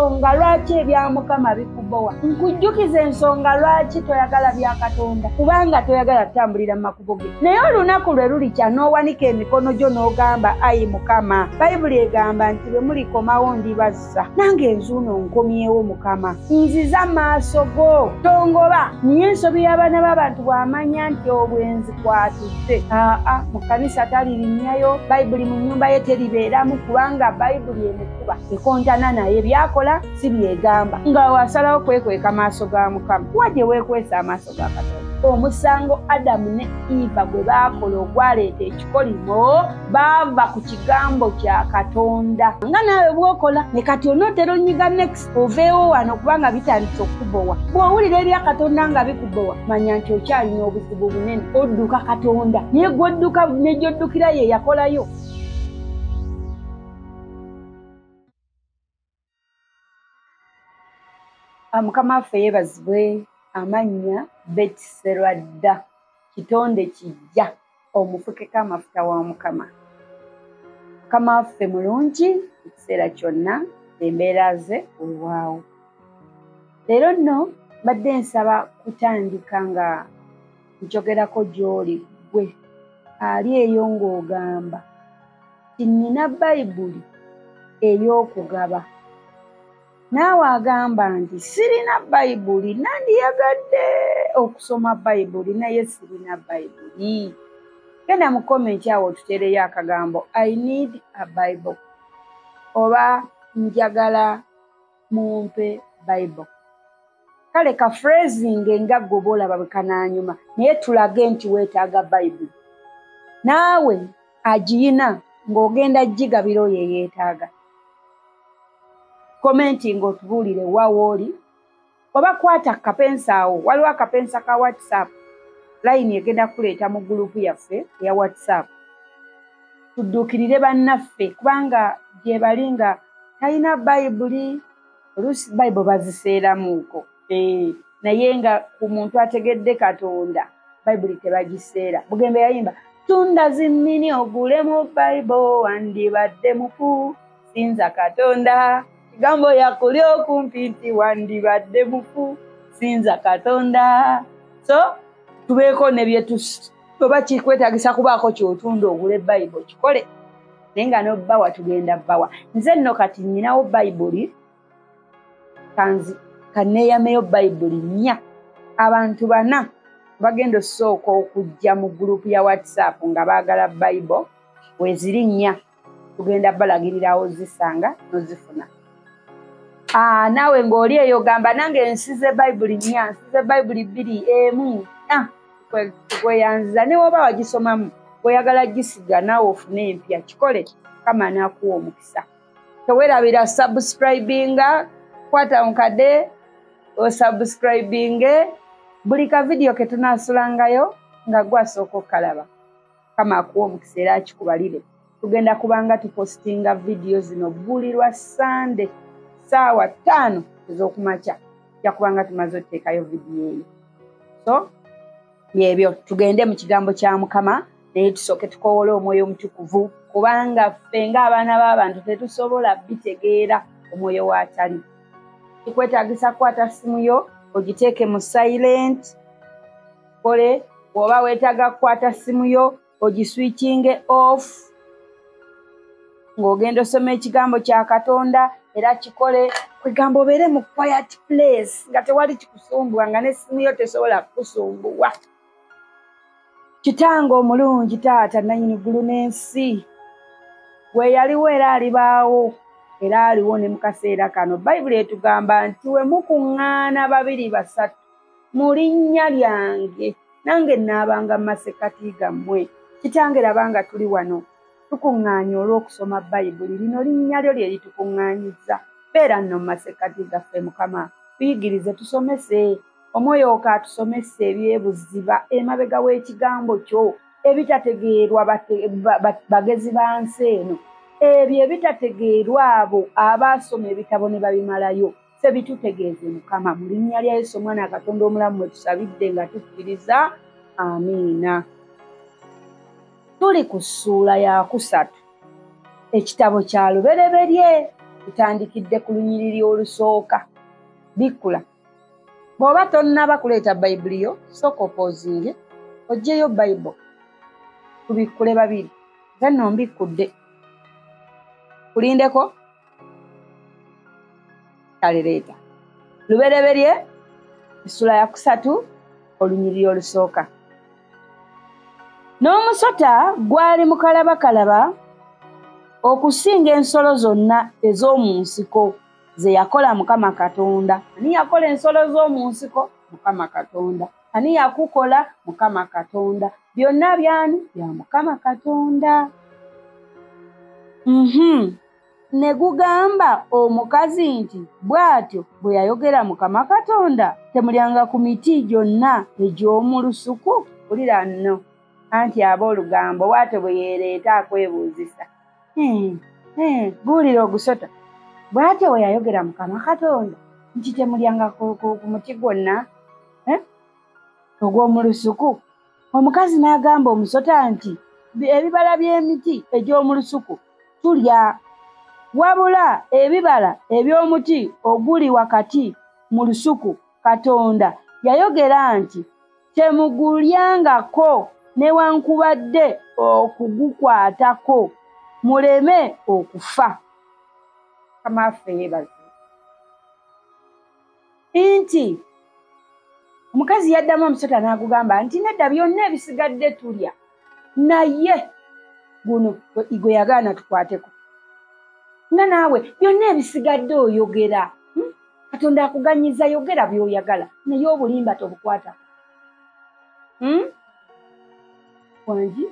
ensonga lwaki ebya Mukama bikubowa. Nkujjukiza ensonga lwaki toyagala bya Katonda, kubanga toyagala kutambulira mu makubo ge. Naye olunaku lwe lulikya n'owanika emikono gyo n'ogamba ayi Mukama, Bayibuli egamba nti bwe mulikomawo ndibazza, nange enzuuno nkomyewo Mukama, nziza maaso go, tongoba. Niye ensobi y'abaana b'abantu bw'amanya nti obwenzi kwatudde, mu kkanisa talirinnyayo, Bayibuli mu nnyumba ye teribeeramu, kubanga Bayibuli emukuba ekontana naye byakola si byegamba. Nga wasalawo kwekweka maaso ga Mukama, wajje weekwesa amaaso ga Katonda. Omusango Adamu ne Eva gwe baakola ogwaleeta ekikolimo baava ku kigambo kya Katonda. Nga naawe bw'okola ne kati onootera onyiga next oveewo wano kubanga bitandise okukubowa. Bw'owulira ebya Katonda nga bikubowa, manya nti okyalina obuzibu bunene, odduka Katonda. Naye gw'odduka ne gy'oddukira ye yakolayo. Mukama waffe yeebazibwe. Amannya Betty Serwadda, kitonde kijja, omufukeko amafuta wa Mukama. Mukama waffe mulungi ekiseera kyonna, embeera ze olwawo. Leero nno badde nsaba kutandika nga njogerako gy'oli gwe ali eyo ng'ogamba ti nnina Bayibuli ey'okugaba. Naawe agamba nti sirina Bayibuli, nandiyagadde okusoma Bayibuli naye sirina Bayibuli. Genda mu komenti awo tutereyo akagambo I need a Bible oba njagala mumpe Bible. Kale ka phrasing nga ggwe bw'olaba bwe kanaanyuma, naye tulage nti weetaaga Bayibuli. Naawe agiyina ng'ogenda gigabira oyo yeetaaga. Komenti ng'otubuulire wa wooli, oba kwata akapensa awo, waliwo akapensa ka WhatsApp, layini egenda kuleeta mu gurupu yaffe eya WhatsApp. Tudduukirire bannaffe kubanga gye bali nga talina Bayibuli, oluusi Bayibuli baziseeramuuko. Naye nga ku muntu ategedde Katonda, Bayibuli tebagiseera. Bugembe yayimba, tunda zimmini ogulemu Bayibuli wandibadde mufu, sinza Katonda. Kigambo yakuli okumpi nti wandibadde mufu, sinza Katonda. So tubeeko ne byetu oba kikwetaagisa kubaako ky'otunda ogule Bayibuli kikole, naye nga n'obbawa tugenda bbawa. Nze nno kati nnyinawo Bayibuli, kanneeyameyo Bayibuli 4. Abantu 4 bagenda osooka okujja mu gurupu ya WhatsApp nga baagala Bayibuli, weeziri 4 tugenda balagirirawo zisanga n'ozifuna. Naawe ng'oli eyo gamba nange nsize Bayibuli 4, nsize Bayibuli 2 kweyanziza. Ne woba wagisomamu oyagala gisiga naawe ofune empya kikole, Mukama n'akuwa omukisa. Teweerabira subscribinga, kwata onkadde osubscribinge buli ka video ke tunaasulangayo nga gwasooka okalaba. Mukama akuwa omukisa era akikubalire. Tugenda kubanga tupostinga video zino buli lwa Sunday saawa 5 ez'okumakya, jakubanga tumaze oteekayo video eyo. So byebyo, tugende mu kigambo kya Mukama naye tusooke tukoowole Omwoyo Omutukuvu kubanga ffe ng'abaana b'abantu tetusobola bitegeera omwoyo w'atali. Tukwetaagisa kukwata simu yo ogiteeke mu silent, kole bw'oba weetaaga kukwata simu yo ogiswitchinge off ng'ogenda osoma ekigambo kya Katonda era kikole kwegamba obeere mu quiet place nga tewali kikusumbuwa nga n'essimu yo tesobola kukusumbuwa. Kitange omulungi Taata nannyini ggulu n'ensi, gwe yaliwo era alibaawo era aliwo ne mu kaseera kano. Bayibuli etugamba nti we mukuŋŋaana 2 3 mu linnya lyange nange nnaabanga mu masekkati gammwe. Kitange labanga tuli wano tukuŋŋaanye olw'okusoma Bayibuli. Lino linnya lyo lye litukuŋŋaanyizza. Beera nno mu masekkati gaffe Mukama, tuyigirize tusomese. Omwoyo okatusomesa ebyebuziba emabega w'ekigambo kyo ebitategeerwa bagezi ba nsi eno, ebyo ebitategeerwa abo abaasoma ebitabo ne babimalayo. Ffe bitutegeeze Mukama, mu linnya lya Yesu Omwana Katonda omulamu mwe tusabidde nga tukkiriza, amiina. Tuli ku ssuula ya 3 ekitabo kya Lubereberye. tutandikidde ku lunyiriri olusooka bikkula. Bw'oba tonnaba kuleeta bayibuli yo sooka opoozinge oggyeyo bayibuli tubikkule babiri. Nze nno mbikkudde. Kulindeko? Kale leeta. Lubereberye essula ya 3 olunyiriri olusooka. N'omusota gwali mukalabakalaba okusinga ensolo zonna ez'omu nsiko ze yakola Mukama Katonda. Ani yakola ensolo z'omu nsiko? Mukama Katonda. Ani yakukola? Mukama Katonda. Byonna byani? Bya Mukama Katonda. Ne gugamba omukazi nti bw'atyo bwe yayogera Mukama Katonda, temulyanga ku miti gyonna egy'omu lusuku. Wulira nno anti ab'olugambo bw'atyo bwe yeereeta akwebuuzisa. Buulira ogusota. Bw'atyo bwe yayogera Mukama Katonda nti temulyanga ku muti gwonna ogw'omu lusuku. Omukazi n'agamba omusota nti ebibala by'emiti egy'omu lusuku tulya, wabula ebibala eby'omuti oguli wakati mu lusuku Katonda yayogera nti temugulyangako newankubadde okugukwatako muleme okufa. Kamaffe yeebaze. Nti omukazi yaddamu omusota n'agugamba nti nedda byonna ebisigadde tulya, naye guno gwe yagaana tukwateko. Nga naawe byonna ebisigadde oyogera. Katonda akuganyiza, yogera by'oyagala naye obulimba tobukwata. Wangi?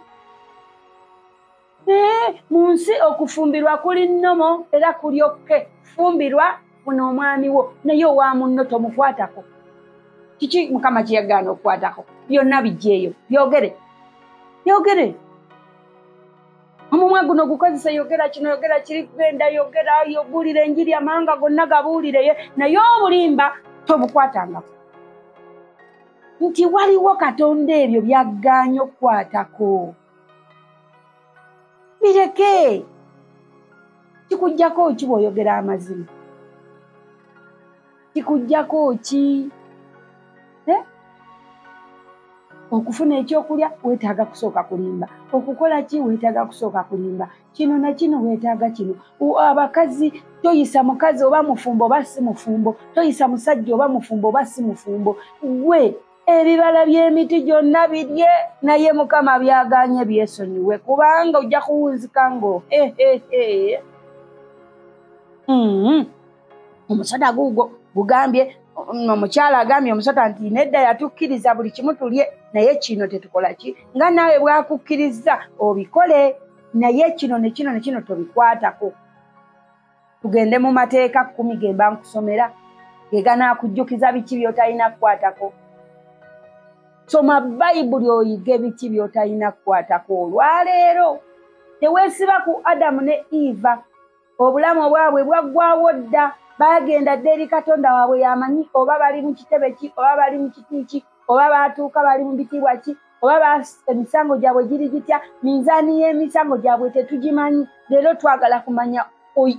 Mu nsi okufumbirwa kuli nnomo era kulyokke. Fumbirwa funa omwami wo naye owa munno tomukwatako. Kiki Mukama kye yagaana okukwatako? Byonna biggyeeyo. Byogere. Yogere. Omumwa guno gukozesa yogera kino yogera kiri genda yogera yobuulira enjiri amanga gonna gabuulire naye obulimba tobukwatangako. Nti waliwo Katonda ebyo byaggaanye okukwatako. Bireke. Kikujjako ki bw'oyogera amazima? Kikujjako ki? Okufuna ekyokulya weetaaga kusooka kulimba. Okukola ki? Weetaaga kusooka kulimba. Kino na kino weetaaga kino. Abakazi toyisa mukazi oba mufumbo oba si mufumbo. Toyisa musajja oba mufumbo oba si mufumbo. We ebibala by'emiti gyonna birye naye Mukama byagaanye byesonyiwe kubanga ojja kuwunzika ngo omusota guugwo gugambye. Omukyala agambye omusota nti nedda yatukkiriza buli kimu tulye naye kino tetukola ki? Nga naawe bwakukkiriza obikole naye kino ne kino ne kino tobikwatako. Tugende mu mateeka 10 ge mba nkusomera ge ganaakujjukiza biki by'otalina kukwatako. Soma bayibuli oyige biki by'otalina kukwatako. Olwaleero teweesiba ku Adamu ne Eva. Obulamu bwabwe bwaggwaawo dda. Bagenda dde eri Katonda waabwe yamanyi oba bali mu kitebe ki oba bali mu kiti ki oba baatuuka bali mu bitiibwa ki oba emisango gyabwe giri gitya. Minzaani y'emisango gyabwe tetugimanyi. Leero twagala kumanya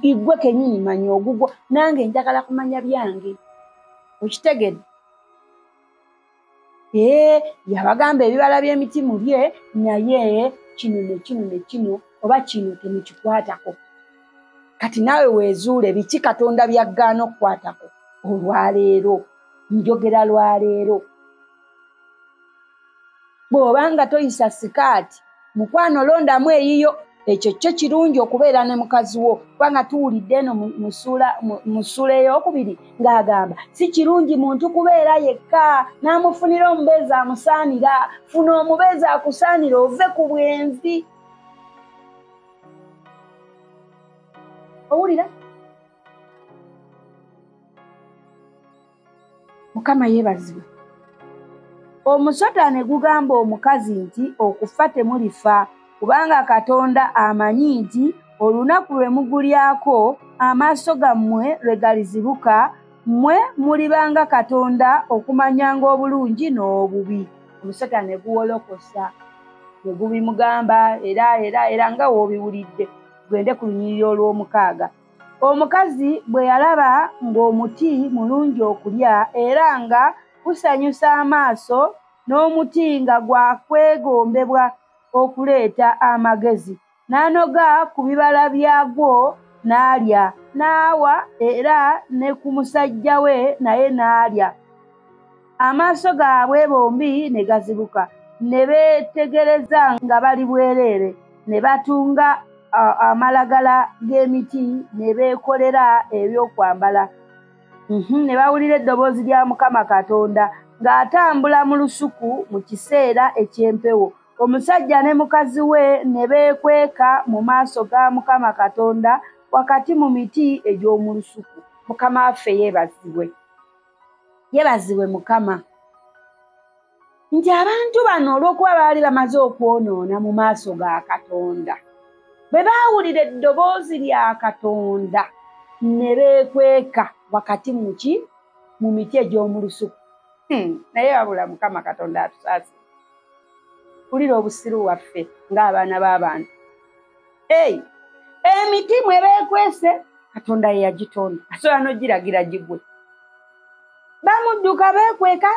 igwe kennyini manya ogugwo nange njagala kumanya byange. Okitegedde? Yabagamba ebibala by'emiti mulye naye kino ne kino ne kino oba kino temukikwatako. Kati naawe weezuule biki Katonda byaggaana okukwatako. Olwaleero njogera lwaleero. Bw'obanga toyisa sikaati mukwano londamu eyiyo. Ekyo kyo kirungi okubeera ne mukazi wo kubanga tuwulidde eno mu ssula ey'okubiri ng'agamba si kirungi muntu kubeera yekka n'amufunira omubeezi amusaanira. Funa omubeezi akusaanira ove ku bwenzi. Owulira? Mukama yeebazibwe. Omusota ne gugamba omukazi nti okufa temulifa kubanga Katonda amanyi nti olunaku lwe mugulyako amaaso gammwe lwe galizibuka mmwe mulibanga Katonda okumanyanga obulungi n'obubi. Omusota ne guwolokosa ne gubimugamba era nga w'obiwulidde. Gwende ku lunyiriri olw'omukaaga. Omukazi bwe yalaba ng'omuti mulungi okulya era nga gusanyusa amaaso n'omuti nga gwakwegombebwa okuleeta amagezi, n'anoga ku bibala byagwo n'alya, n'awa era ne ku musajja we naye n'alya. Amaaso gaabwe bombi ne gazibuka, ne beetegereza nga bali bwereere, ne batunga amalagala g'emiti ne beekolera ebyokwambala. Ne bawulira eddoboozi lya Mukama Katonda ng'atambula mu lusuku mu kiseera eky'empewo. Omusajja ne mukazi we ne beekweka mu maaso ga Mukama Katonda wakati mu miti egy'omu lusuku. Mukama waffe yeebazibwe. Yeebazibwe Mukama. Nti abantu bano olw'okuba baali bamaze okwonoona mu maaso ga Katonda, bwe baawulira eddoboozi lya Katonda ne beekweka wakati mu miti egy'omu lusuku. Naye wabula Mukama Katonda atusaasire. Wulira obusiru waffe ng'abaana b'abantu. Emiti mwe beekwese Katonda ye yagitonda, asobola n'ogiragira gigwe. Bamudduka beekweka,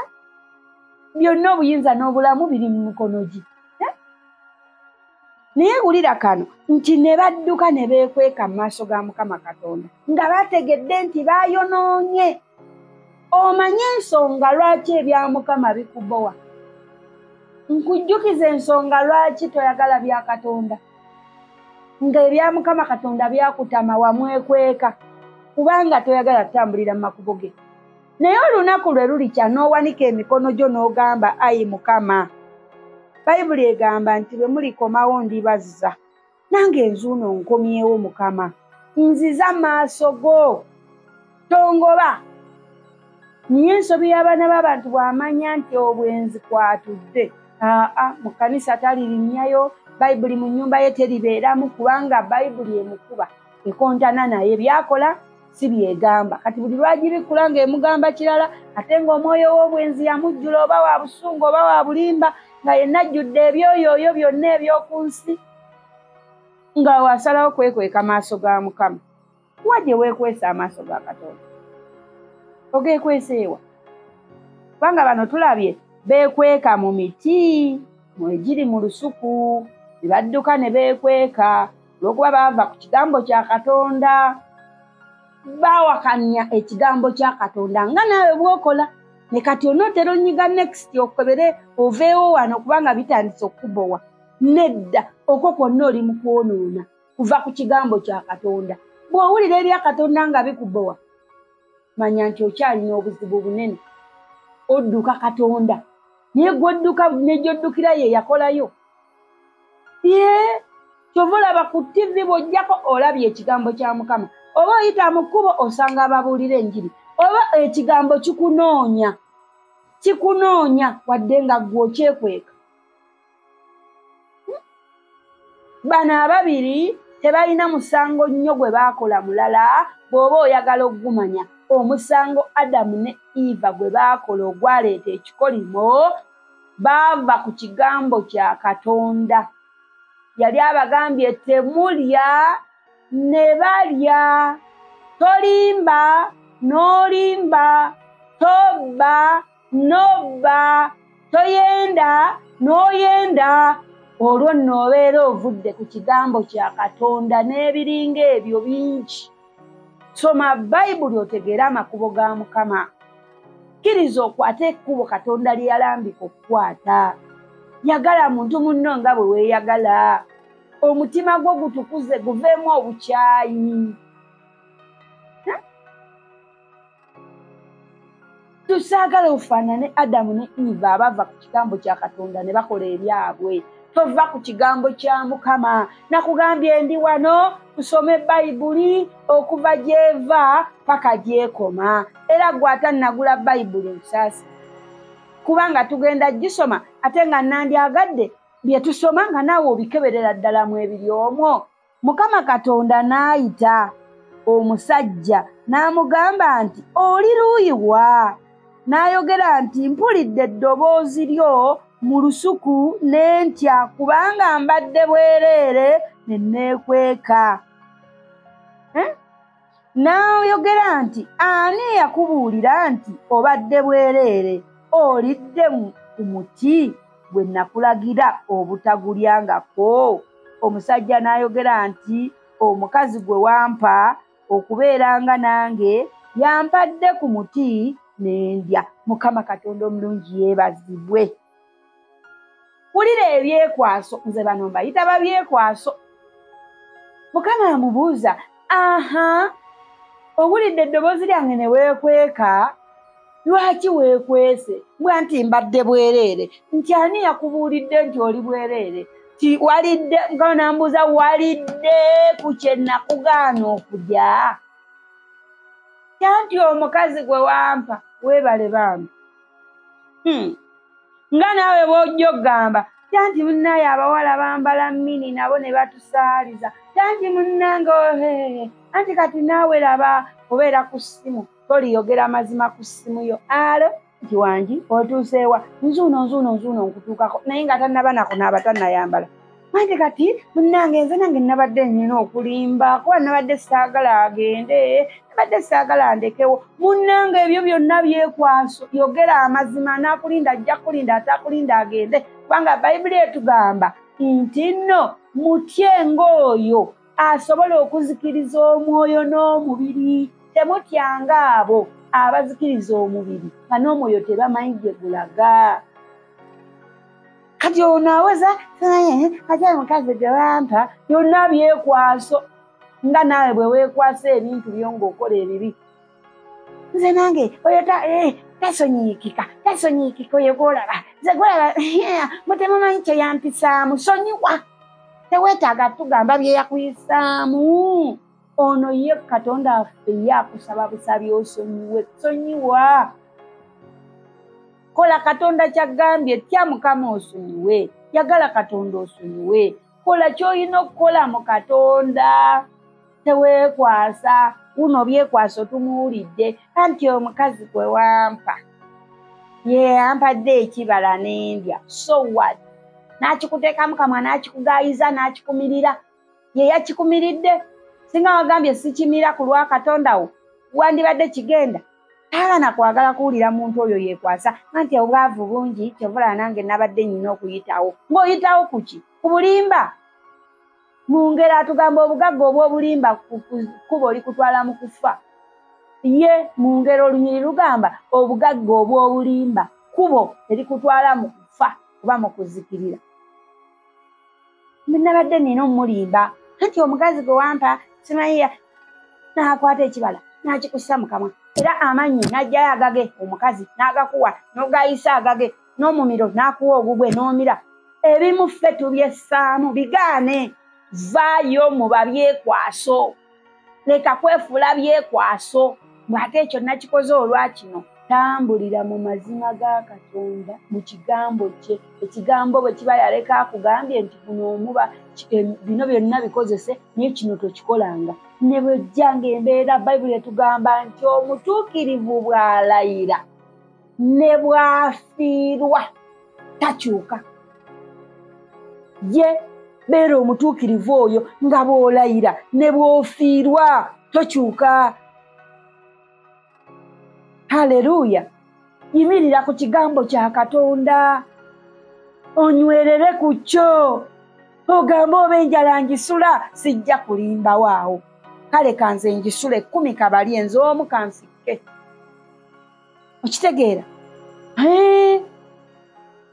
byonna obuyinza n'obulamu biri mu mikono gye. Naye wulira kano nti ne badduka ne beekweka mu maaso ga Mukama Katonda nga bategedde nti baayonoonye. Omanye ensonga lwaki ebya Mukama bikubowa? Nkujjukiza ensonga lwaki toyagala bya Katonda, nga ebya Mukama Katonda byakutama wamwekweka kubanga toyagala kutambulira mu makubo ge. Naye olunaku lwe lulikya n'owanika emikono gyo n'ogamba ayi Mukama. Bayibuli egamba nti bwe mulikomawo ndibaziza, nange enzuuno nkomyewo Mukama, nziza maaso go, tongoba. Niye ensobi y'abaana b'abantu bw'amanya nti obwenzi kwatudde, mu kkanisa talirinnyayo, Bayibuli mu nnyumba ye teribeeramu kubanga Bayibuli emukuba ekontana naye, byakola si byegamba. Kati buli lwagibikula ng'emugamba kirala, ate ng'omwoyo w'obwenzi yamujjula oba wa busungu oba wa bulimba, nga yenna ajjudde ebyoyooyo byonna eby'oku nsi, nga wasalawo kwekweka maaso ga Mukama. Kuwa gye weekwesa amaaso ga Katonda? Ogeekwesa ewa? Kubanga bano tulabye beekweka mu miti egiri mu lusuku, ne badduka ne beekweka olw'okuba baava ku kigambo kya Katonda. Baawakanya ekigambo kya Katonda nga naawe bw'okola. Ne kati onootera onyiga next okebere oveewo wano kubanga bitandise okubowa. Nedda, okwo kwonna oli mu kwonoona kuva ku kigambo kya Katonda. Bw'owulira ebya Katonda nga bikubowa, manya nti okyalina obuzibu bunene. Odduka Katonda, naye gw'odduka ne gy'oddukira ye yakolayo. Kyova olaba ku TV bw'ojjako olabye ekigambo kya Mukama. Oba oyita mu kkubo osanga ababuulira enjiri, oba ekigambo kikunoonya wadde nga ggwe okyekweka. Bano ababiri tebalina musango nnyo gwe baakola mulala bw'oba oyagala okugumanya. Omusango Adamu ne Eva gwe baakola ogwaleeta ekikolimo, baava ku kigambo kya Katonda. Yali abagambye temulya ne balya. Tolimba n'olimba, tobba n'obba, toyenda n'oyenda. Olwo n'obeera ovudde ku kigambo kya Katonda n'ebiringa ebyo bingi. Soma Bayibuli otegeere amakubo ga Mukama. Kkiriza okwate ekkubo Katonda lye yalambika okukwata. Yagala muntu munno nga bwe weeyagala. Omutima gwo gutukuze guveemu obukyayi. Tusaagala ofaanane Adamu ne Eva abava ku kigambo kya Katonda ne bakola ebyabwe. Tova ku kigambo kya Mukama. Nakugambye ndi wano tusome Bayibuli okuva gy'eva paka gy'ekoma. Era gwe atannagula Bayibuli nsaasi, kubanga tugenda gisoma ate nga nandyagadde bye tusoma nga naawe obikeberera ddala mu ebiri omwo. Mukama Katonda n'ayita omusajja n'amugamba nti oli luuyi wa? N'ayogera nti mpulidde eddoboozi lyo mu lusuku ne ntya kubanga mbadde bwereere ne neekweka. n'ayogera nti ani yakubuulira nti obadde bwereere olidde ku muti gwe nakulagira obutagulyangako? Omusajja n'ayogera nti omukazi gwe wampa okubeeranga nange yampadde ku muti n'endya. Mukama Katonda omulungi yeebazibwe. Wulira ebyekwaso, nze bano mbayita babyekwaso. Mukama amubuuza, owulidde eddoboozi lyange ne weekweka? Lwaki weekwese? Mbwa nti mbadde bwereere. Nti ani yakubuulidde nti oli bwereere? Ti walidde? Mukama n'ambuuza, walidde ku kye nakugaana okulya? Nti omukazi gwe wampa. Weebale bambi. Nga naawe bw'ojja okugamba nti munnaaye abawala bambala mini nabo ne batusaaliza. Nti munnange anti kati naawe laba obeera ku ssimu toliyogera mazima ku ssimu yo. Alo nti wangi otuuseewa? Nzuuno nkutuukako naye nga tannaba nako naaba tannayambala. Anti kati munnange nze nange nabadde nnina okulimba kuba nabadde saagala agende, nabadde saagala ndekewo. Munnange ebyo byonna byekwaso. Yogera amazima, n'akulinda ajja kulinda, atakulinda agende. Kubanga Bayibuli etugamba nti nno mutyenga oyo asobola okuzikiriza omwoyo n'omubiri. Temutyanga abo abazikiriza omubiri nga n'omwoyo tebamanyi gye gulaga. Kati onaweza kati omukazi gwe wampa, byonna byekwaso. Nga naawe bwe weekwasa ebintu byo ng'okola ebibi. Nze nange oyo tasonyiikika oyo gw'olaba. Nze gw'olaba mutemumanyi kye yampisaamu. Sonyiwa. Teweetaaga tugamba bye yakuyisaamu. Ono ye Katonda affe ye akusaba busabi osonyiwe. Sonyiwa. Kola Katonda kyagambye, tya Mukama osonyiwe. Yagala Katonda osonyiwe. Kola ky'olina okukola mu Katonda. Teweekwasa. Uno byekwaso tumuwulidde. Anti omukazi gwe wampa ye ampadde ekibala n'endya. So what? N'akikuteekamu kamwa, n'akikugaayiza, n'akikumirira. Ye yakikumiridde. Singa wagambye sikimira ku lwa Katonda wo, wandibadde kigenda. Taagana kwagala kuwulira muntu oyo yeekwasa. Anti obwavu bungi, kyovula nange nabadde nnina okuyitawo. Ng'oyitawo ku ki? Ku bulimba. Mu ngero atugamba obugagga obw'obulimba kuba olikutwala mu kufa. Ye mu ngero olunyiri lugamba obugagga obw'obulimba kubo erikutwala mu kufa kuba mu kuzikirira. Nabadde nnina omulimba. Anti omukazi gwe wampa simanyiya n'akwata ekibala n'akikussa mu kamwa. Era amannyo n'ajjayo agage omukazi n'agakuwa n'ogayisa agage n'omumiro n'akuwa ogugwe n'omira. Ebimu ffe tubyessaamu bigaane. Vaayo mu babyekwaso. Leka kwefuula byekwaso. Bw'ate ekyo nakikoze olwa kino. Tambulira mu mazima ga Katonda mu kigambo kye. Ekigambo bwe kiba yaleka akugambye nti kuno omuba bino byonna bikozese naye kino tokikolanga. Ne bw'ejjanga embeera Bayibuli etugamba nti omutuukirivu bw'alayira ne bw'afiirwa takyuka. Ye beera omutuukirivu oyo nga bw'olayira ne bw'ofiirwa tokyuka. Haleluya. Yimirira ku kigambo kya Katonda. Onywerere ku kyo. Ogamba oba enjala ngisula sijja kulimba waawo. Kale kanze ngisule 10 kabalye nze omu kansikke. Okitegeera?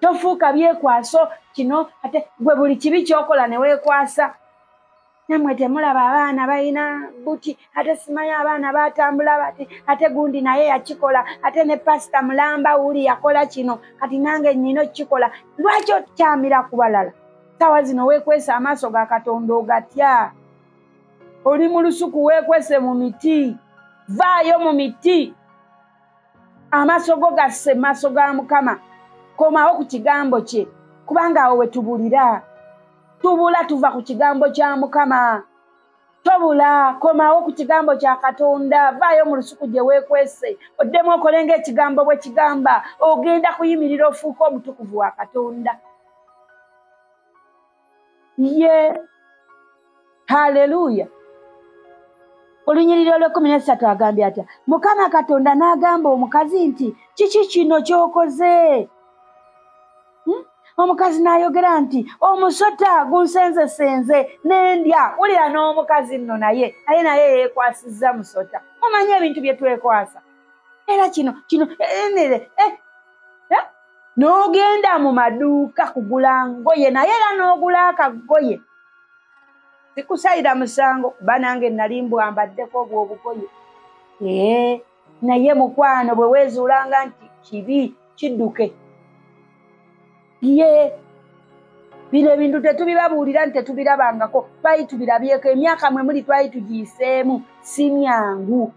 Tofuuka byekwaso kino ate gwe buli kibi kyokola ne weekwasa. Nammwe temulaba abaana balina buti, ate simanyi abaana batambula bati, ate gundi naye yakikola, ate ne pasita mulamba wuli yakola kino, kati nange nnina okukikola. Lwaki okyamira ku balala? Ssaawa zino weekwesa amaaso ga Katonda ogatya. Oli mu lusuku weekwese mu miti. Vaayo mu miti. Amaaso go gasse mu maaso ga Mukama. Komawo ku kigambo kye. Kubanga awo we tubulira. Tubula tuva ku kigambo kya Mukama. Tobula, komawo ku kigambo kya Katonda. Vaayo mu lusuku gye weekwese. Oddemu okolenga ekigambo bwe kigamba. Ogenda kuyimirira ofuuka omutukuvu wa Katonda. Ye. Haleluya. Olunyiriri olw'ekumi agambye atya Mukama Katonda n'agamba omukazi nti kiki kino ky'okoze? Omukazi n'ayogera nti omusota gunsenzesenze n'endya. Wulira n'omukazi nno naye yeekwasizza musota. Mumanyi ebintu bye twekwasa. Era kino n'ogenda mu maduuka kugula ngoye naye era n'ogula akagoye. Sikusayira musango kuba nange nali mbwambaddeko obwo obugoye. Naye mukwano bwe weezuulanga nti kibi kidduke. Bino ebintu tetubibabuulira nti tetubirabangako, twali tubirabyeko. Emyaka mwe muli twali tugiyiseemu si myangu.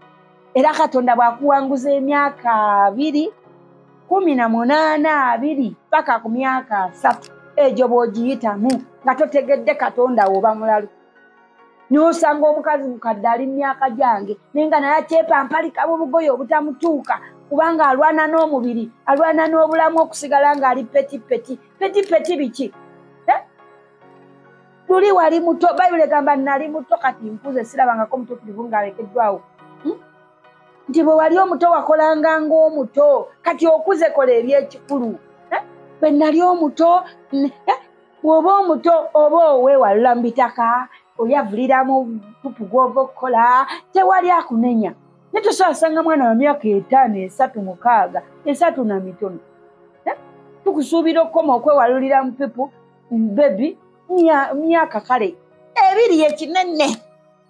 Era Katonda bw'akuwanguza emyaka 28 paka ku myaka 3 egyo bw'ogiyitamu nga totegedde Katonda oba mulalu. N'osanga omukazi mukadde ali myaka gyange naye nga naye akyepampalika obugoye obutamutuuka kubanga alwana n'omubiri, alwana n'obulamu okusigala ng'ali petipeti. Petipeti biki? Luli wali muto, Bayibuli egamba nali muto kati nkuze sirabangako mutuukirivu ng'alekeddwawo. Nti bwe wali omuto wakolanga ng'omuto, kati okuze kola eby'ekikulu. Bwe nali omuto, bw'oba omuto oba oweewalula mu bitaka, oyavulira mu pupu gw'ova okukola, tewali akunenya. Ne tosasanga mwana wa myaka 5, 3, 6, 3 na mitono. Tukusuubira okukoma okwewalulira mu pupu, bebi, myaka kale 2 ekinene.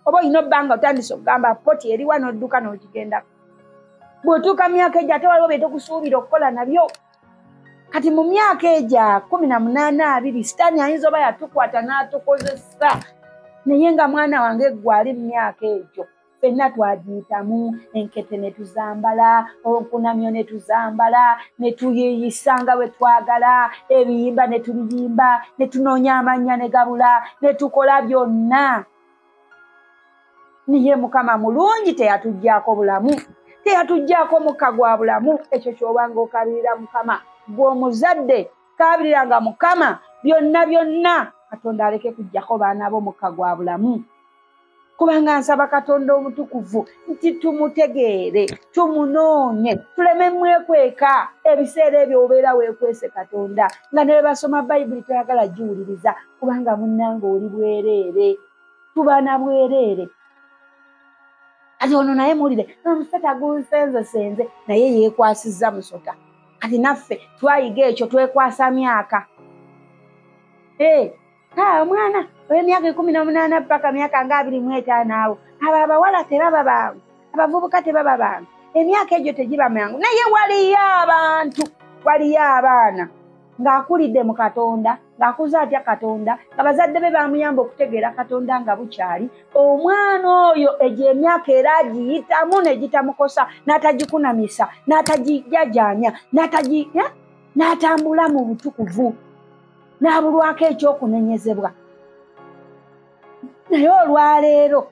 Oba olina obbanga otandise okugamba poti eri wano odduka n'okigendako. Bw'otuuka myaka egyo ate waliwo bye tokusuubira okukola nabyo. Kati mu myaka egyo 18, 20 sitaani ayinza oba yatukwata n'atukozesa. Naye nga mwana wange gwe ali mu myaka egyo ffenna twagiyitamu. Enkete ne tuzambala, onkunamyo ne tuzambala, ne tuyiyisa nga bwe twagala, ebiyimba ne tubiyimba, ne tunoonya amannya ne gabula, ne tukola byonna. Niye Mukama mulungi, teyatuggyako bulamu, teyatuggyako mukka gwa bulamu. Ekyo ky'obanga okabirira Mukama. Gw'omuzadde kabiriranga Mukama byonna byonna, Katonda aleke kuggyako baana bo mukka gwa bulamu. Kubanga nsaba Katonda omutukuvu nti tumutegeere, tumunoonye, tuleme mwekweka ebiseera ebyo obeera weekwese Katonda nga ne basoma Bayibuli toyagala giwuliriza kubanga munnange oli bwereere. Tubaana bwereere. Kati ono naye muwulire omusota gunsenzesenze naye yeekwasizza musota. Kati naffe twayiga ekyo twekwasa myaka. Omwana ow'emyaka 18 paka myaka 25 awo, abo abawala tebaba bangu, abavubuka tebaba bangu. Emyaka egyo tegiba mangu. Naye waliyo abantu, waliyo abaana ng'akulidde mu Katonda, ng'akuze atya Katonda, nga bazadde be bamuyamba okutegeera Katonda nga bukyali. Omwana oyo egyo emyaka era agiyitamu ne gitamukosa, n'atagikunamisa, n'atagijajaanya, n'atambula mu butukuvu, n'abulwako ekyokunenyezebwa. Naye olwaleero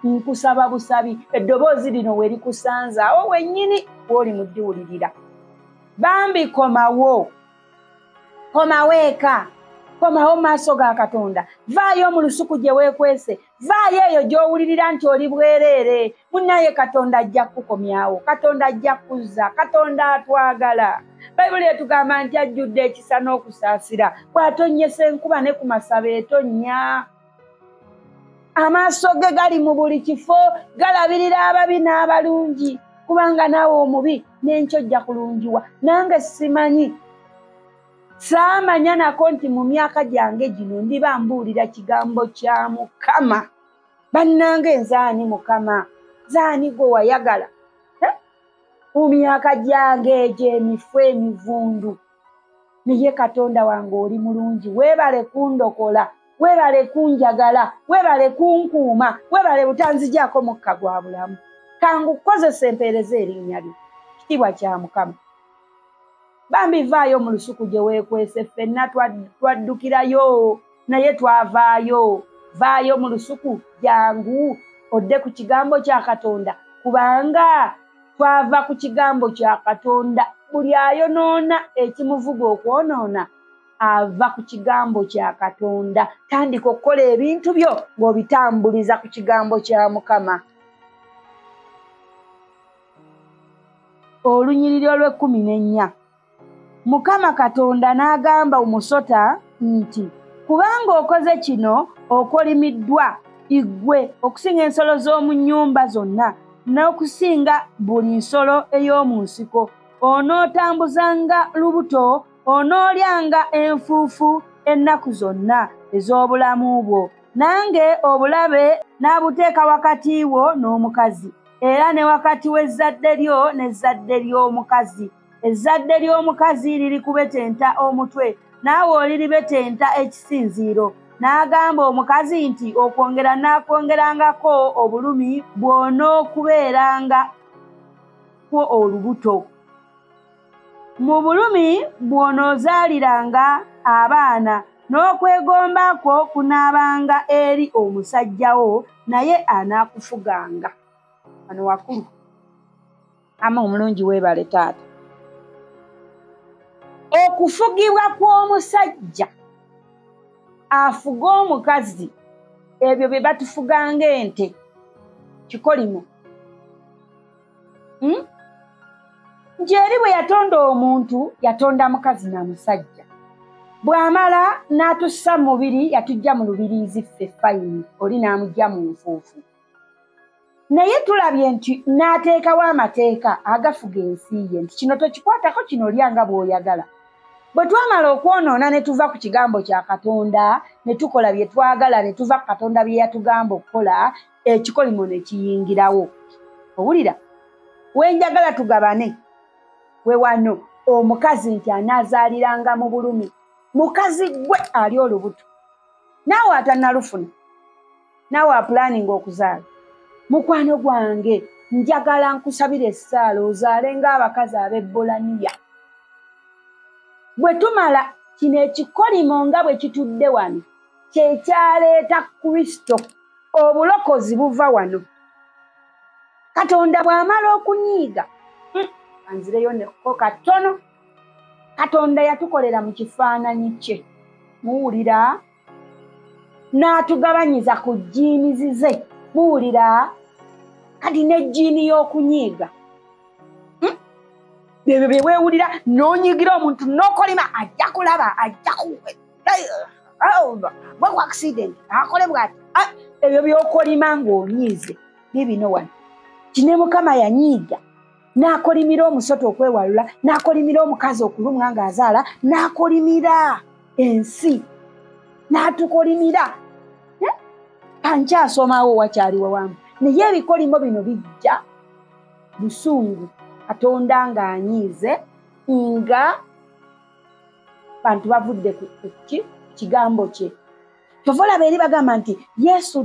nkusaba busabi, eddoboozi lino we likusanzaawo wennyini bw'oli mu ddiwulirira. Bambi komawo, komawo eka, komawo mu maaso ga Katonda. Vaayo mu lusuku gye weekwese, vaayo eyo gy'owulirira nti oli bwereere. Munnaye Katonda ajja kukomyawo, Katonda ajja kuzza, Katonda atwagala. Bayibuli etugamba nti ajjudde ekisa n'okusaasira, bw'atonnyesa enkuba ne ku masaba etonnya. Amaaso ge gali mu buli kifo, galabirira ababi n'abalungi, kubanga naawe omubi n'enkyo ojja kulungiwa. Nange simanyi, saamanya nako nti mu myaka gyange gino ndiba mbuulira kigambo kya Mukama. Bannange nzaani Mukama, zaani gwe wayagala? Mu myaka gyange egyo emifu emivundu, naye Katonda wange oli mulungi. Weebale kundokola, weebale kunjagala, weebale kunkuuma, weebale butanzigyako mukka gwa bulamu. Kangukozesa empeereza erinnya lyo. Kitiibwa kya Mukama. Bambi vaayo mu lusuku gye weekwese, ffenna twaddukirayo naye twavaayo. Vaayo mu lusuku jangu odde ku kigambo kya Katonda, kubanga twava ku kigambo kya Katonda. Buli ayonoona ekimuvuga okwonoona ava ku kigambo kya Katonda. Tandika okukola ebintu byo ng'obitambuliza ku kigambo kya Mukama. olunyiriri olw'14. Mukama Katonda n'agamba omusota nti, kubanga okoze kino okolimiddwa igwe okusinga ensolo z'omu nnyumba zonna n'okusinga buli nsolo ey'omu nsiko. Onootambuzanga lubuto, onoolyanga enfuufu ennaku zonna ez'obulamu bwo. Nange obulabe n'abuteeka wakati wo n'omukazi, era ne wakati w'ezzadde lyo n'ezzadde ly'omukazi. Ezzadde ly'omukazi lirikubetenta omutwe, naawe oliribetenta ekisinziiro. N'agamba omukazi nti, okwongera naakwongerangako obulumi bw'onookubeerangako olubuto. Mu bulumi bw'onoozaaliranga abaana, n'okwegomba kwo kunaabanga eri omusajjawo, naye anaakufuganga. Wano wakulu. Ama omulungi weebale taata. Okufugibwa kw'omusajja afuga omukazi, ebyo bye batufuga ng'ente, kikolimo. Njeri bwe yatonda omuntu, yatonda mukazi na musajja. Bw'amala n'atussa mu mubiri, yatujja mu lubiriizi ffe fayini, oli n'amujja mu nfuufu. Naye tulabye nti n'ateekawo amateeka agafuga ensi ye, nti kino tokikwatako, kino olyanga bw'oyagala. Bwe twamala okwonoona ne tuva ku kigambo kya Katonda, ne tukola bye twagala, ne tuva ku Katonda bye yatugamba okukola, ekikolimo ne kiyingirawo. Owulira? Wenjagala tugabane. We wano omukazi nti anaazaaliranga mu bulumi. Mukazi gwe ali olubuto. Naawe atannalufuna. Naawe apulaninga okuzaala. Mukwano gwange, njagala nkusabira essaala ozaale ng'abakazi ab'Ebbolaniya. Bwe tumala kino ekikolimo nga bwe kitudde wano, kye kyaleeta Kristo. Obulokozi buva wano. Katonda bw'amala okunyiiga, anzireyo neko katono. Katonda yatukolera mu kifaananyi kye. Muwulira? N'atugabanyiza ku jjiinizi ze. Muwulira? Kati n'ejjiini y'okunyiiga. Bye weewulira n'onyigira omuntu n'okolima, ajja kulaba, ajja bwe accident akole bw'ati. Ebyo by'okolima ng'onyiize bibino wano. Kine Mukama yanyiiga. N'akolimira omusota okwewalula, n'akolimira omukazi okulumwa ng'azaala, n'akolimira ensi, n'atukolimira. Kankyasomawo wakyaliwo wangu. Naye ebikolimo bino bijja busungu Katonda ng'anyiize nga bantu bavudde ku kigambo kye. Kyova olaba eri bagamba nti Yesu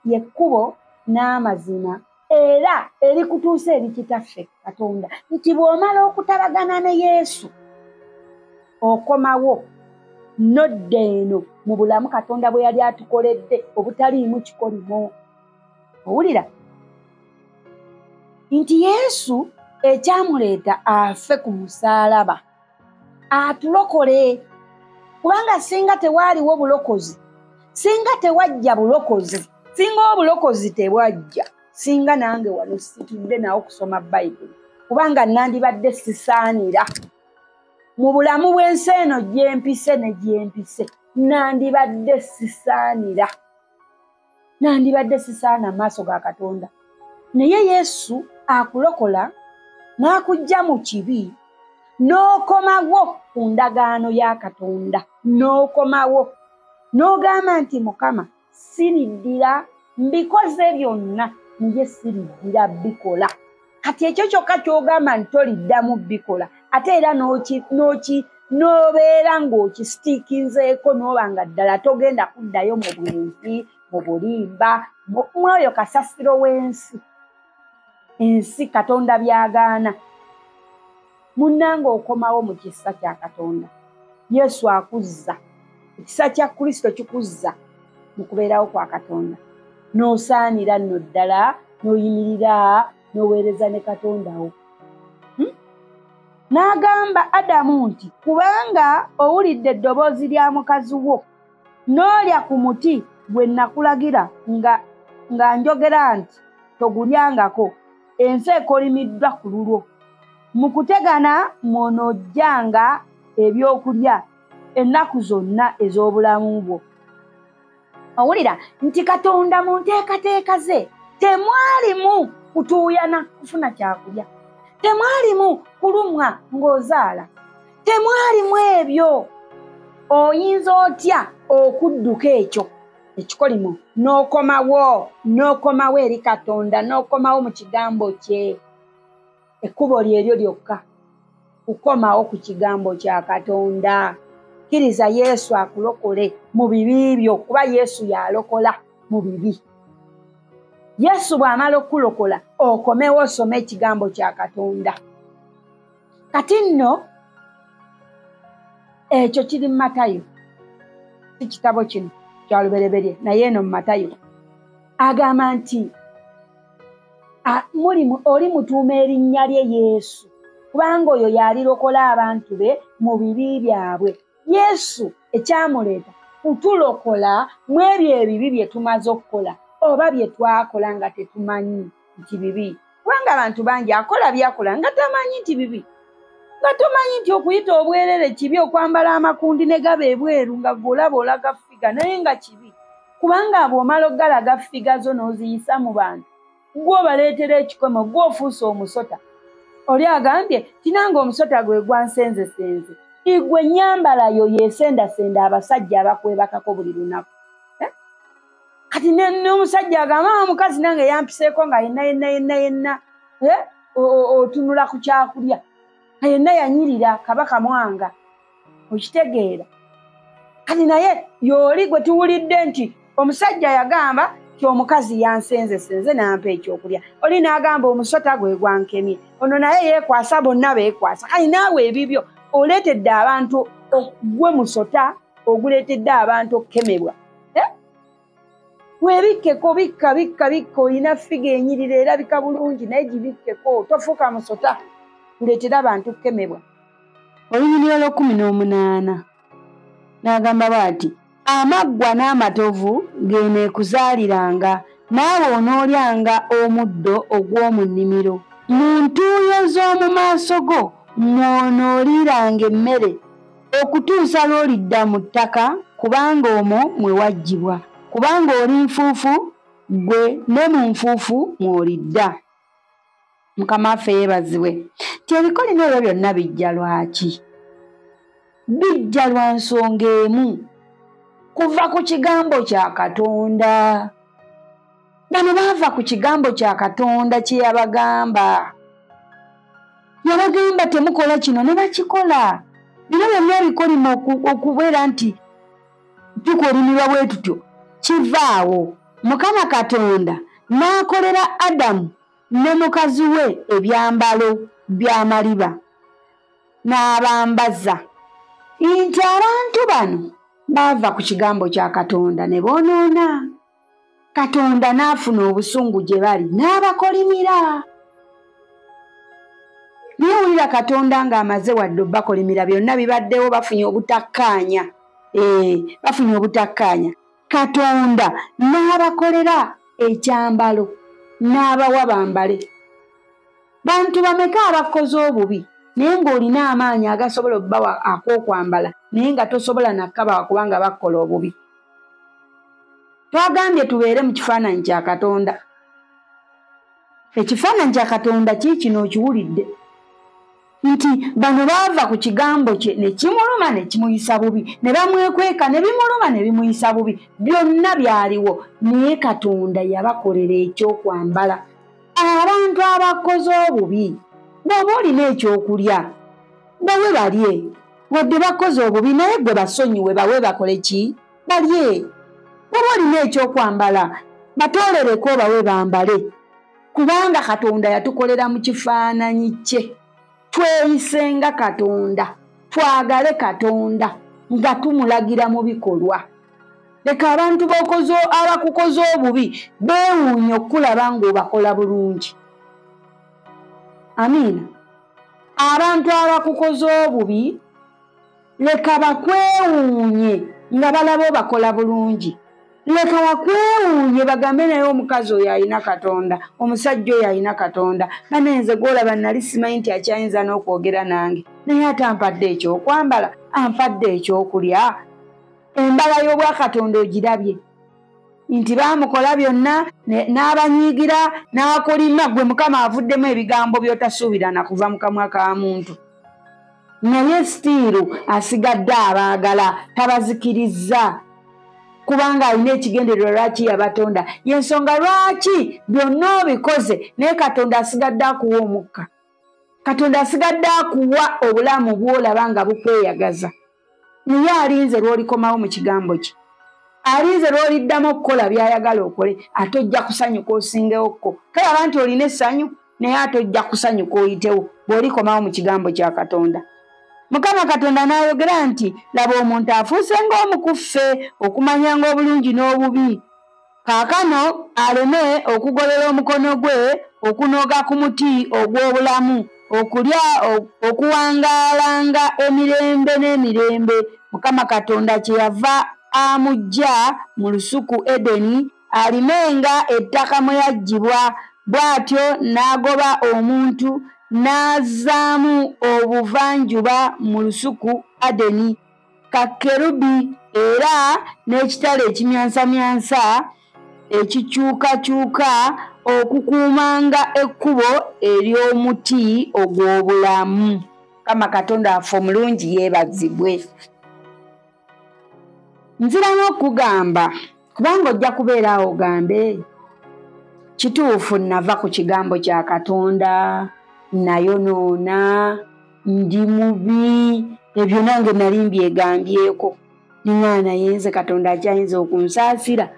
ly'ekkubo n'amazima, era erikutuusa eri kitaffe Katonda, nti bw'omala okutabagana ne Yesu okomawo nodda eno mu bulamu Katonda bwe yali atukoledde obutaliimu kikolimo. Owulira? Nti Yesu ekyamuleeta afe ku musaalaba atulokole. Kubanga singa tewaaliwo bulokozi, singa tewajja bulokozi, singa obulokozi tebwajja, singa nange wano situdde nawo kusoma Bayibuli, kubanga nandibadde sisaanira mu bulamu bw'ensi eno gyempise ne gyempise, nandibadde sisaanira, nandibadde sisaana mu maaso ga Katonda. Naye Yesu akulokola n'akujja mu kibi, n'okomawo ku ndagaano ya Katonda, n'okomawo n'ogamba nti Mukama siriddira mbikoze byonna, naye siriddira bikola. Kati ekyo kyokka ky'ogamba nti toliddamu bikola, ate era n'obeera ng'okisitiikinzeeko n'oba nga ddala togenda kuddayo mu bwenzi, mu bulimba, mwoyo kasasiro w'ensi. Ensi Katonda byagaana. Munnange okomawo mu kisa kya Katonda. Yesu akuzza. Ekisa kya Kristo kikuzza mu kubeerawo kwa Katonda. N'osaanira nno ddala, n'oyimirira, n'oweereza ne Katondawo. N'agamba Adamu nti, kubanga owulidde eddoboozi lya mukazi wo, n'olya ku muti gwe nakulagira nga njogera nti togulyangako, ensi ekolimiddwa ku lulwo. mukutegana mw'onoojjanga ebyokulya ennaku zonna ez'obulamu bwo. Owulira nti Katonda mu nteekateeka ze temwalimu kutuuyana kufuna kyakulya, temwalimu kulumwa ng'ozaala, temwalimu ebyo. Oyinza otya okudduka ekyo ekikolimu n'okomawo eri Katonda, n'okomawo mu kigambo kye? Ekkubo lyeryo lyokka, kukomawo ku kigambo kya Katonda. Kkiriza Yesu akulokole mu bibi byo, kuba Yesu yalokola mu bibi. Yesu bw'amala okulokola okomewo osome ekigambo kya Katonda. Kati nno ekyo kiri mu Matayo, si kitabo kino kya lubereberye, naye eno mu Matayo agamba nti oli mutuuma erinnya lye Yesu, kubanga oyo yalirokola abantu be mu bibi byabwe. Yesu ekyamuleeta kutulokola mu ebyo ebibi bye tumaze okukola oba bye twakola nga tetumanyi nti bibi. Kubanga abantu bangi akola byakola nga tamanyi nti bibi, nga tomanyi nti okuyita obwerere kibi, okwambala amakundi ne gaba ebweru nga golaba olaga ffiga naye nga kibi. Kubanga bw'omala oggalaga ffiga zo n'oziyisa mu bantu, gwe obaleetera ekikomo, gwe ofuuse omusota. Oli agambye tinanga omusota gwe gwansenzesenze, igwe ennyambala yo yeesendasenda abasajja abakwebakako buli lunaku. Kati n'omusajja agamba omukazi nange yampiseeko nga yenna otunula ku kyakulya, yenna yanyirira kabaka mwanga, okitegeera. Kati naye y'oli gwe tuwulidde nti omusajja yagamba ti omukazi yansenzesenze n'ampa ekyokulya, oli n'agamba omusota gwe gwankemye, ono naye yeekwasa, bonna beekwasa. Kati naawe ebibyo oleetedde abantu, gwe musota oguleetedde abantu okukemebwa. Weebikkeko, bikka, olina ffiga enyirira erabika bulungi naye gibikkeko, tofuuka musota, uleetera abantu okukemebwa. Olunyiriro lw'18 n'agamba bw'ati, amaggwa n'amatovu geneekuzaaliranga, naawe onoolyanga omuddo ogw'omu nnimiro. Mu ntuuyo z'omu maaso go mw'onooliranga emmere okutuusa lw'olidda mu ttaka, kubanga omwo mwe waggyibwa. Kubanga oli nfuufu, gwe ne mu nfuufu mw'olidda. Mukama waffe yeebazibwe. Ti ebikolimo ebyo byonna bijja lwaki? Bijja lwa nsonga emu, kuva ku kigambo kya Katonda. Bano baava ku kigambo kya Katonda kye yabagamba. Yabagamba temukola kino ne bakikola. Bino byonna ebikolimo okubeera nti tukolimirwa bwe tutyo kivaawo. Mukama Katonda n'akolera Adamu ne mukazi we ebyambalo by'amaliba n'abambaza, nti abantu bano baava ku kigambo kya Katonda ne boonoona. Katonda n'afuna obusungu gye bali n'abakolimira. Naye wulira Katonda ng'amaze wadde obbakolimira, byonna bibaddewo, bafunye obutakkaanya. Bafunye obutakkaanya. Katonda n'abakolera ekyambalo n'abawa bambale. Bantu bameka abakoze obubi naye ng'olina amaanyi agasobola obbawa ak'okwambala naye nga tosobola nakkabawa kubanga bakola obubi. Twagambye tubeere mu kifaananyi kya Katonda. Ekifaananyi kya Katonda kiikino okiwulidde nti bano baava ku kigambo kye ne kimuluma ne kimuyisa bubi, ne bamwekweka ne bimuluma ne bimuyisa bubi. Byonna byaliwo naye Katonda yabakolera ekyokwambala. Abantu abakoze obubi bw'oba olina ekyokulya bawe balye, wadde bakoze obubi naye gwe basonyiwe, bawe bakole ki? Balye. Bw'oba olina ekyokwambala batoolereko bawe bambale, kubanga Katonda yatukolera mu kifaananyi kye. Tweyisenga Katonda, twagale Katonda nga tumulagira mu bikolwa. Leka abantu abakukoze obubi beewuunye okulaba ng'obakola bulungi. Amiina. Abantu abakukoze obubi leka bakwewuunye nga balaba obakola bulungi. leka wakwewuunye bagambe naye omukazi oyo alina Katonda, omusajja oyo alina Katonda. Banenze gwolaba nali simanyi nti akyayinza n'okwogera nange, naye ate ampadde ekyokwambala, ampadde ekyokulya. Embala y'obwakatonda ogirabye nti baamukola byonna n'abanyiigira n'akolima, gwe Mukama avuddemu ebigambo by'otasuubira na kuva mu kamwa ka muntu. Naye sitiiru asigadde abaagala, tabazikirizza kubanga alina ekigendererwa lwaki yabatonda. Y'ensonga lwaki byonna obikoze naye Katonda asigadde akuwa omukka. Katonda asigadde akuwa obulamu bw'olaba nga bukweyagaza. Naye alinze lw'olikomawo mu kigambo kye. Alinze lw'oliddamu okukola by'ayagala okole, ate ojja kusanyuka osingewokko. Kale abantu olina essanyu naye ate ojja kusanyuka oyitewo bw'olikomawo mu kigambo kya Katonda. Mukama Katonda n'ayogera nti laba omuntu afuuse ng'omukuffe okumanyanga obulungi n'obubi. Kaakano aleme okugolola omukono gwe okunooga ku muti ogw'obulamu, okulya okuwangaalanga emirembe n'emirembe. Mukama Katonda kyeyava amujja mu lusuku Edeni alimenga ettaka mwe yaggyibwa, bw'atyo n'agoba omuntu n'azzaamu obuvanjuba mu lusuku Adeni, kakerubi era n'ekitala ekimyansamyansa ekikyukakyuka okukuumanga ekkubo ery'omuti ogw'obulamu. Mukama Katonda affe omulungi yeebazibwe. Nziramu okugamba kubanga ojja kubeera awo ogambe kituufu nava ku kigambo kya Katonda, nayonoona, ndi mubi, ebyo nange nali mbyegambyeko. Ninga naye nze Katonda akyayinza okunsaasira.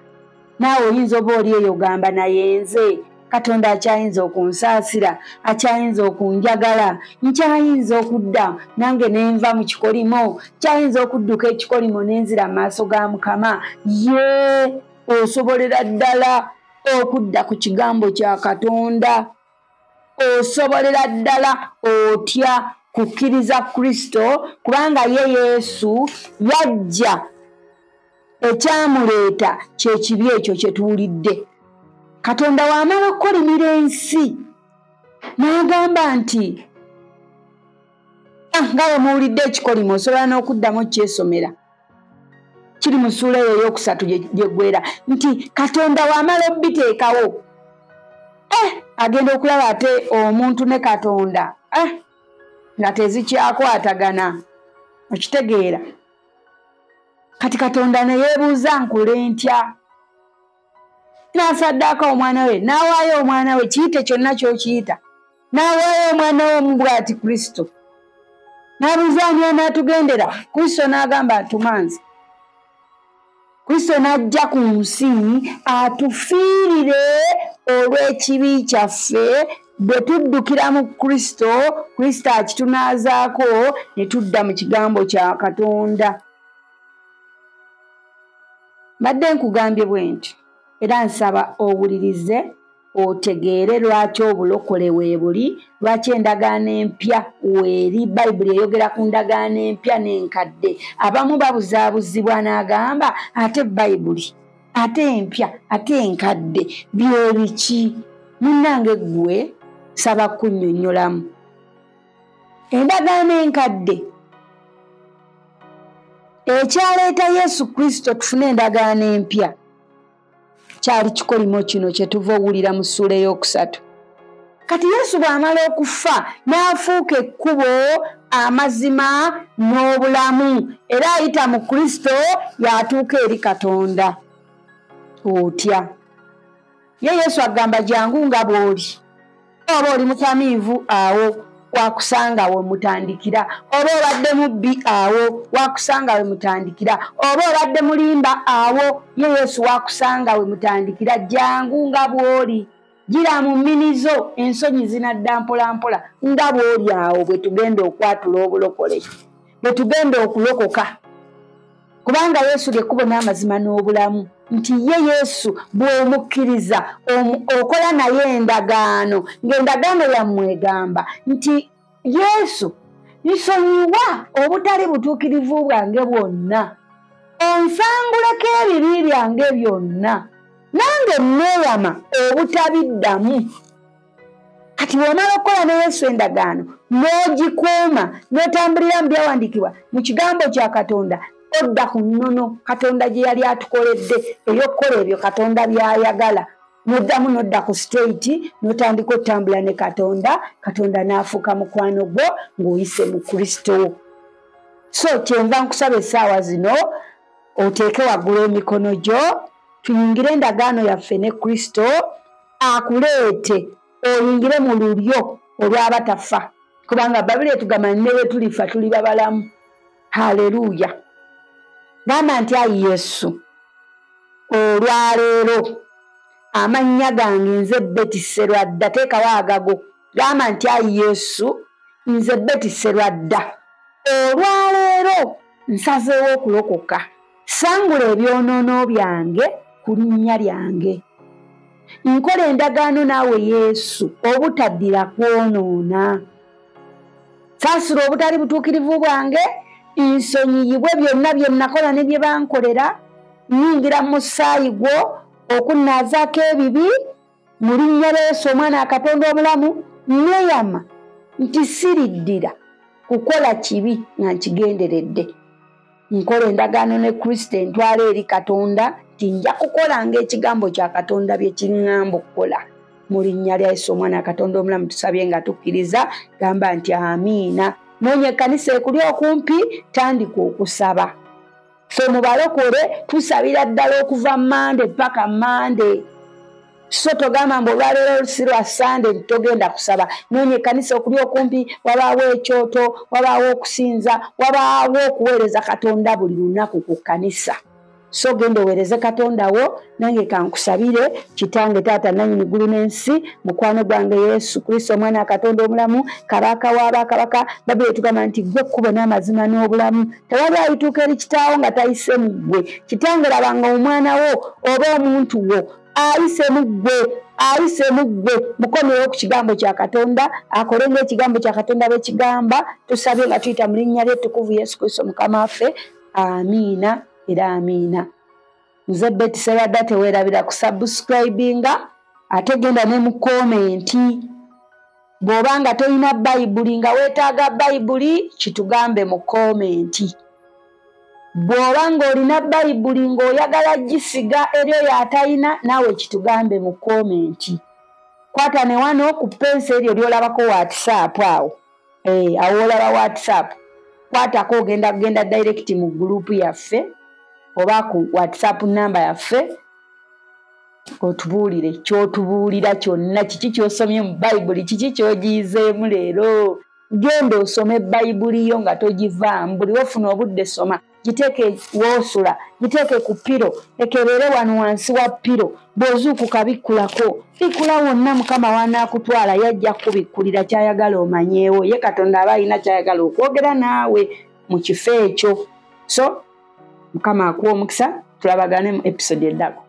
Naawe oyinza oba oli eyo ogamba naye nze Katonda akyayinza okunsaasira, akyayinza okunjagala, nkyayinza okudda nange nenva mu kikolimo, kyayinza okudduka ekikolimo nenzira mu maaso ga Mukama. Ye osobolera ddala okudda ku kigambo kya Katonda, osobolera ddala otya kukkiriza Kristo kubanga ye Yesu yajja, ekyamuleeta kyekibi ekyo kye tuwulidde. Katonda wamala okukolimira ensi n'agamba nti nga bwe muwulidde ekikolimo osobola n'okuddamu kyesomera, kiri mu ssuula eyo ey'okusatu gye gwera, nti Katonda wamala obiteekawo agenda okulaba ate omuntu ne Katonda nga tezikyakwatagana. Okitegeera? Kati Katonda ne yeebuuza nkule ntya? N'asaddaaka omwana we, n'awaayo omwana we, kiyite kyonna ky'okiyita, n'awaayo omwana we omu bw'ati Kristo. N'abuuza ani anaatugendera? Kristo n'agamba atumanze. Kristo n'ajja ku nsi atufiirire olw'ekibi kyaffe. Bwe tuddukira mu Kristo, Kristo akitunaazaako ne tudda mu kigambo kya Katonda. Mbadde nkugambye bwe nti era nsaba owulirize otegeere lwaki obulokole weebuli, lwaki endagaano empya weeri. Bayibuli eyogera ku ndagaano empya n'enkadde. Abamu babuzaabuzibwa n'agamba ate Bayibuli, ate empya, ate enkadde bye biki? Munnange ggwe saba kunnyonnyolamu. Endagaano enkadde ekyaleeta Yesu Kristo tufune endagaano empya kyali kikolimo kino kye tuva owulira mu ssuula ey'okusatu. Kati Yesu bw'amala okufa n'afuuka ekkubo, amazima n'obulamu, era ayita mu Kristo y'atuuka eri Katonda. Otya? Ye Yesu agamba jangu nga bw'oli. Oba oli mutamiivu, awo wakusanga we mutandikira. Oba obadde mubbi, awo wakusanga we mutandikira. Oba obadde mulimba, awo ye Yesu wakusanga we mutandikira. Jangu nga bw'oli. Gira mu mminizo, ensonyi zinadda mpola mpola nga bw'oli awo bwe tugenda okwatula obulokole, bwe tugenda okulokoka. Kubanga Yesu ly'ekkubo n'amazima n'obulamu. Nti ye Yesu bw'omukkiriza okola naye endagaano, ng'endagaano yammwegamba nti Yesu nsonyiwa obutali butuukirivu bwange bwonna. onsanguleko ebibi byange byonna nange neeyama obutabiddamu. Kati bw'omala okukola ne Yesu endagaano n'ogikuuma n'otambulira mu byawandiikibwa mu kigambo kya Katonda, odda ku nnono Katonda gye yali atukoledde ey'okukola ebyo Katonda by'ayagala, n'oddamu n'odda ku straight n'otandika otambula ne Katonda, Katonda n'afuuka mukwano gwo ng'oyise mu Kristo. So kyenva nkusaba essaawa zino oteeke waggulu emikono gyo, tuyingire endagaano yaffe ne Kristo akuleete oyingire mu lulyo olw'abatafa, kubanga Babuli etugamba ne bwe tulifa tuli babalamu. Haleluya. Gamba nti ayi Yesu, olwaleero amannya gange nze Betty Sserwadda, teekawo agago. Gamba nti ayi Yesu, nze Betty Sserwadda, olwaleero nsazeewo okulokoka. Sangula ebyonoono byange ku linnya lyange. Nkola endagaano naawe Yesu obutaddira kwonoona. Saasira obutali butuukirivu bwange, nsonyiyibwe byonna bye nakola ne bye bankolera, nnyingira mu musaayi gwo okunnaazaako ebibi mu linnya lya Yesu omwana wa Katonda omulamu. Neeyama nti siriddira kukola kibi nga nkigenderedde. Nkola endagaano ne Kristo entwala eri Katonda nti nja kukolanga ekigambo kya Katonda bye kiŋŋamba okukola. Mu linnya lya Yesu omwana wa Katonda omulamu tusabye nga tukkiriza, gamba nti amiina. Noonya ekkanisa ekuli okumpi, tandika okusaba. Ffe mu balokole tusabira ddala okuva Mande paka Mande. So togamba mbu olwaleero si lwa Sande togenda kusaba. Noonya ekkanisa okuli okumpi, wabaawo ekyoto, wabaawo okusinza, wabaawo okuweereza Katonda buli lunaku ku kkanisa. So genda oweereze Katonda wo, nange kankusabire. Kitange Taata nannyini ggulu n'ensi, mukwano gwange Yesu Kristo omwana wa Katonda omulamu, kabaka w'abakabaka, Babuli etugamba nti ggwe ekkubo n'amazima n'obulamu. Tewali ayituuka eri kitaawo nga tayise mu ggwe. Kitange labanga omwana wo oba omuntu wo ayise mu ggwe, mukomewo ku kigambo kya Katonda, akole ng'ekigambo kya Katonda bwe kigamba. Tusabye nga tuyita mu linnya ly'ettukuvu Yesu Kristo mukama waffe. Amiina era amiina. Nze Betty Sserwadda, teweerabira kusubscribinga, ate genda ne mu komenti. Bw'oba nga tolina Bayibuli nga weetaaga Bayibuli, kitugambe mu komenti. Bw'oba ng'olina Bayibuli ng'oyagala gisiga eri oyo atalina, naawe kitugambe mu komenti. Kwata ne wano ku pensi eryo ly'olabako WhatsApp awo. Awo olaba WhatsApp. Kwatako ogenda direct mu gurupu yaffe oba ku WhatsApp namba yaffe, otubuulire ky'otubuulira kyonna, kiki ky'osomye mu Bayibuli, kiki ky'ogiyizeemu leero. Genda osome Bayibuli yo nga togivaamu. Buli wofuna obudde soma, giteeke woosula, giteeke ku piro, ekebeere wano wansi wa piro. Bw'ozuukuka bikkulako, bikkula wonna Mukama w'anaakutwala yajja kubikkulira ky'ayagala omanyeewo. Ye Katonda aba alina ky'ayagala okwogera naawe mu kifo ekyo. So Mukama akuwa omukisa, tulabagane mu episode eddako.